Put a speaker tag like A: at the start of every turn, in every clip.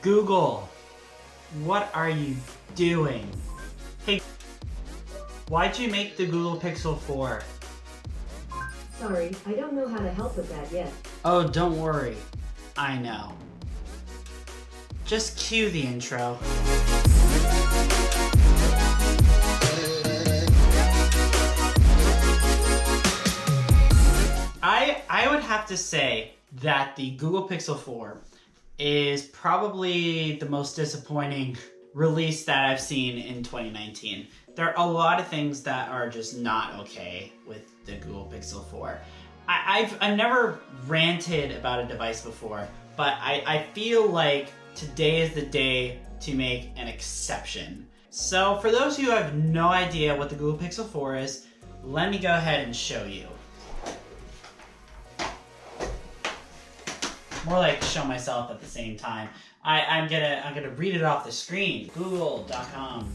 A: Google, what are you doing? Hey, why'd you make the Google Pixel 4?
B: Sorry, I don't know how to help with that yet.
A: Oh, don't worry. I know. Just cue the intro. I would have to say that the Google Pixel 4 is probably the most disappointing release that I've seen in 2019. There are a lot of things that are just not okay with the Google Pixel 4. I've never ranted about a device before, but I feel like today is the day to make an exception. So for those who have no idea what the Google Pixel 4 is, let me go ahead and show you. More like show myself at the same time. I'm gonna read it off the screen. Google.com.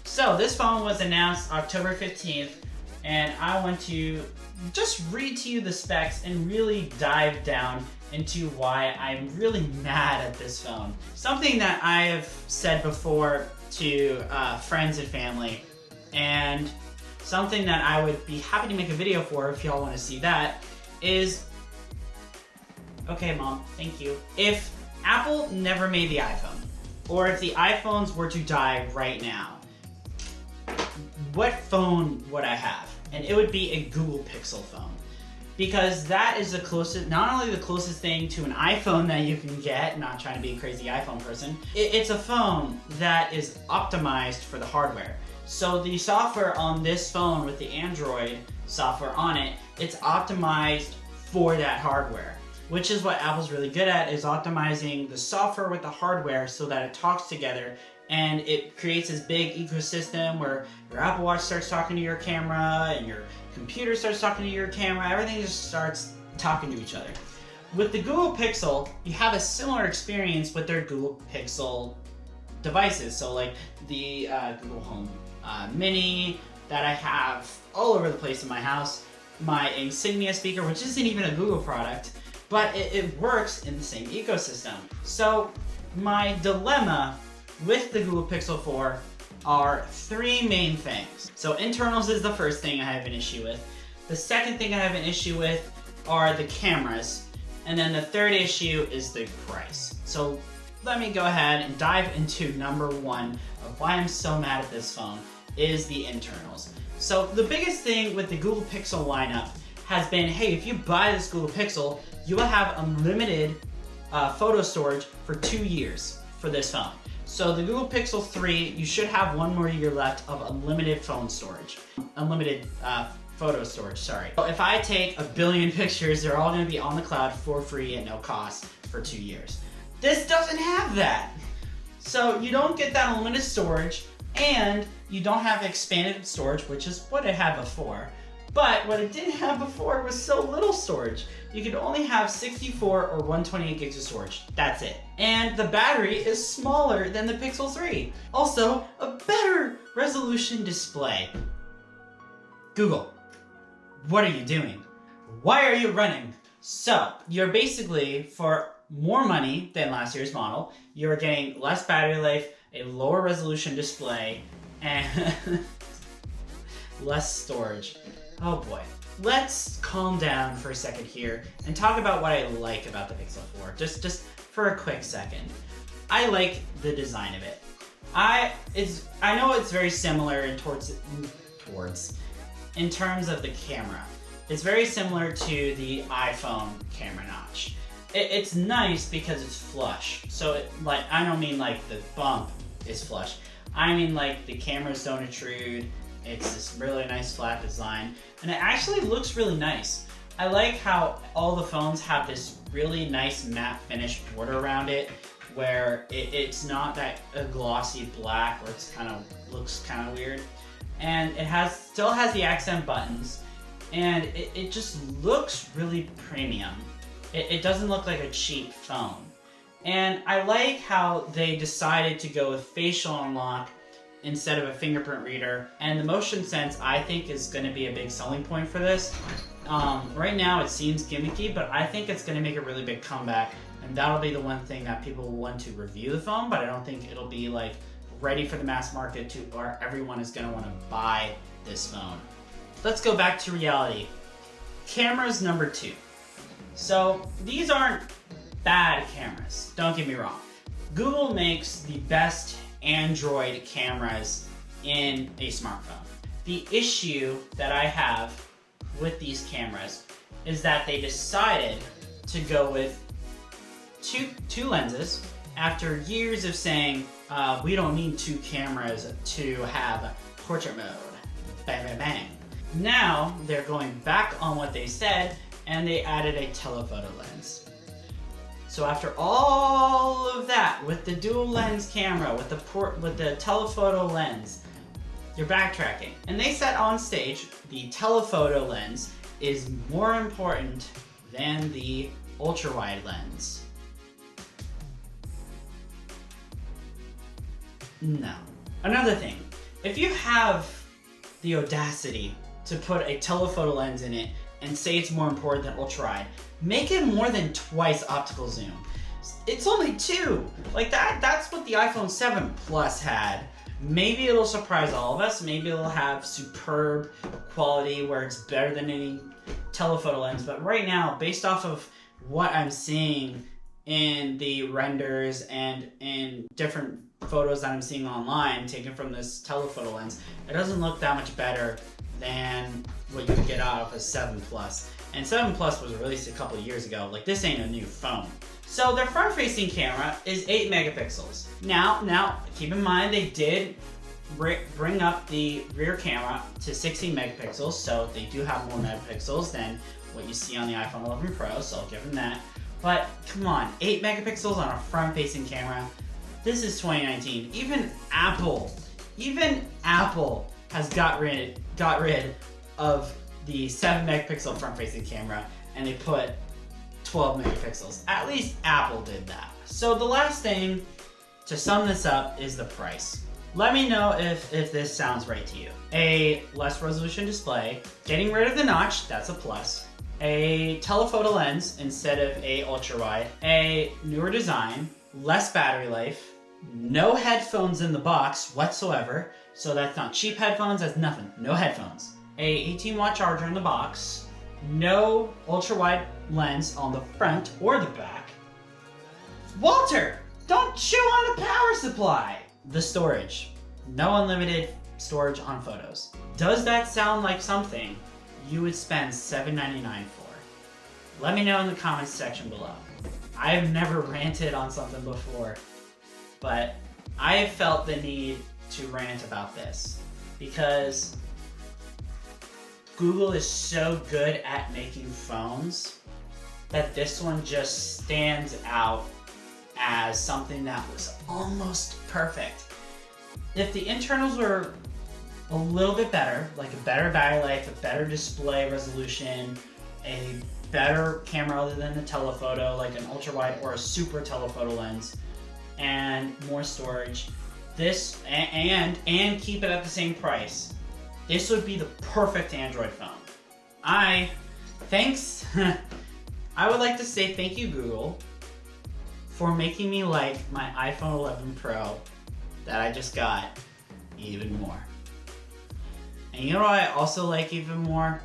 A: So this phone was announced October 15th, and I want to just read to you the specs and really dive down into why I'm really mad at this phone. Something that I have said before to friends and family, and something that I would be happy to make a video for if y'all want to see that, is, okay mom, thank you. If Apple never made the iPhone, or if the iPhones were to die right now, what phone would I have? And it would be a Google Pixel phone. Because that is the closest, not only the closest thing to an iPhone that you can get, not trying to be a crazy iPhone person, it's a phone that is optimized for the hardware. So the software on this phone with the Android software on it, it's optimized for that hardware. Which is what Apple's really good at, is optimizing the software with the hardware so that it talks together, and it creates this big ecosystem where your Apple Watch starts talking to your camera and your computer starts talking to your camera. Everything just starts talking to each other. With the Google Pixel, you have a similar experience with their Google Pixel devices. So like the Google Home Mini that I have all over the place in my house, my Insignia speaker, which isn't even a Google product, but it works in the same ecosystem. So my dilemma with the Google Pixel 4 are three main things. So internals is the first thing I have an issue with. The second thing I have an issue with are the cameras. And then the third issue is the price. So let me go ahead and dive into number one of why I'm so mad at this phone, is the internals. So the biggest thing with the Google Pixel lineup has been, hey, if you buy this Google Pixel, you will have unlimited photo storage for 2 years for this phone. So the Google Pixel 3, you should have 1 more year left of unlimited phone storage. Unlimited photo storage, sorry. So if I take 1 billion pictures, they're all gonna be on the cloud for free at no cost for 2 years. This doesn't have that. So you don't get that unlimited storage, and you don't have expanded storage, which is what it had before. But what it didn't have before was so little storage. You could only have 64 or 128 gigs of storage. That's it. And the battery is smaller than the Pixel 3. Also, a better resolution display. Google, what are you doing? Why are you running? So, you're basically, for more money than last year's model, you're getting less battery life, a lower resolution display, and less storage. Oh boy. Let's calm down for a second here and talk about what I like about the Pixel 4. Just for a quick second. I like the design of it. I know it's very similar in terms of the camera. It's very similar to the iPhone camera notch. It's nice because it's flush. So I don't mean like the bump is flush. I mean like the cameras don't intrude. It's this really nice flat design, and it actually looks really nice. I like how all the phones have this really nice matte finish border around it, where it's not that a glossy black where it's looks kind of weird. And it still has the accent buttons, and it just looks really premium. It doesn't look like a cheap phone. And I like how they decided to go with facial unlock instead of a fingerprint reader. And the motion sense, I think, is going to be a big selling point for this. Right now it seems gimmicky, but I think it's going to make a really big comeback and that'll be the one thing that people will want to review the phone, but I don't think it'll be like ready for the mass market to where everyone is going to want to buy this phone. Let's go back to reality. Cameras number 2. So these aren't bad cameras, don't get me wrong. Google makes the best Android cameras in a smartphone. The issue that I have with these cameras is that they decided to go with two lenses after years of saying we don't need 2 cameras to have portrait mode. Bang, bang, bang. Now they're going back on what they said and they added a telephoto lens. So after all of that, with the dual lens camera, with the telephoto lens, you're backtracking. And they said on stage, the telephoto lens is more important than the ultra-wide lens. No. Another thing, if you have the audacity to put a telephoto lens in it and say it's more important than ultra-wide, make it more than twice optical zoom. It's only 2. Like that's what the iPhone 7 Plus had. Maybe it'll surprise all of us. Maybe it'll have superb quality where it's better than any telephoto lens. But right now, based off of what I'm seeing in the renders and in different photos that I'm seeing online taken from this telephoto lens, it doesn't look that much better than what you could get out of a 7 Plus. And 7 Plus was released a couple of years ago. Like, this ain't a new phone. So their front-facing camera is 8 megapixels. Now, keep in mind they did bring up the rear camera to 16 megapixels, so they do have more megapixels than what you see on the iPhone 11 Pro, so I'll give them that. But come on, 8 megapixels on a front-facing camera. This is 2019. Even Apple has got rid of the 7 megapixel front-facing camera, and they put 12 megapixels. At least Apple did that. So the last thing to sum this up is the price. Let me know if this sounds right to you. A less resolution display, getting rid of the notch, that's a plus. A telephoto lens instead of a ultra-wide, a newer design, less battery life, no headphones in the box whatsoever, so that's not cheap headphones, that's nothing, no headphones. A 18-watt charger in the box, no ultra-wide lens on the front or the back. Walter, don't chew on the power supply! The storage. No unlimited storage on photos. Does that sound like something you would spend $7.99 for? Let me know in the comments section below. I have never ranted on something before, but I have felt the need to rant about this because Google is so good at making phones that this one just stands out as something that was almost perfect. If the internals were a little bit better, like a better battery life, a better display resolution, a better camera other than the telephoto, like an ultra-wide or a super telephoto lens, and more storage, this and keep it at the same price, this would be the perfect Android phone. I would like to say thank you, Google, for making me like my iPhone 11 Pro that I just got even more. And you know what I also like even more?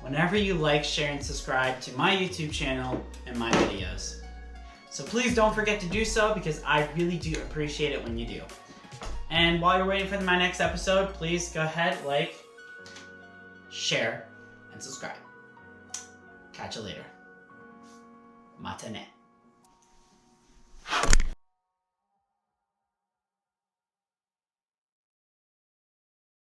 A: Whenever you like, share, and subscribe to my YouTube channel and my videos. So please don't forget to do so because I really do appreciate it when you do. And while you're waiting for my next episode, please go ahead, like, share, and subscribe. Catch you later. Matane.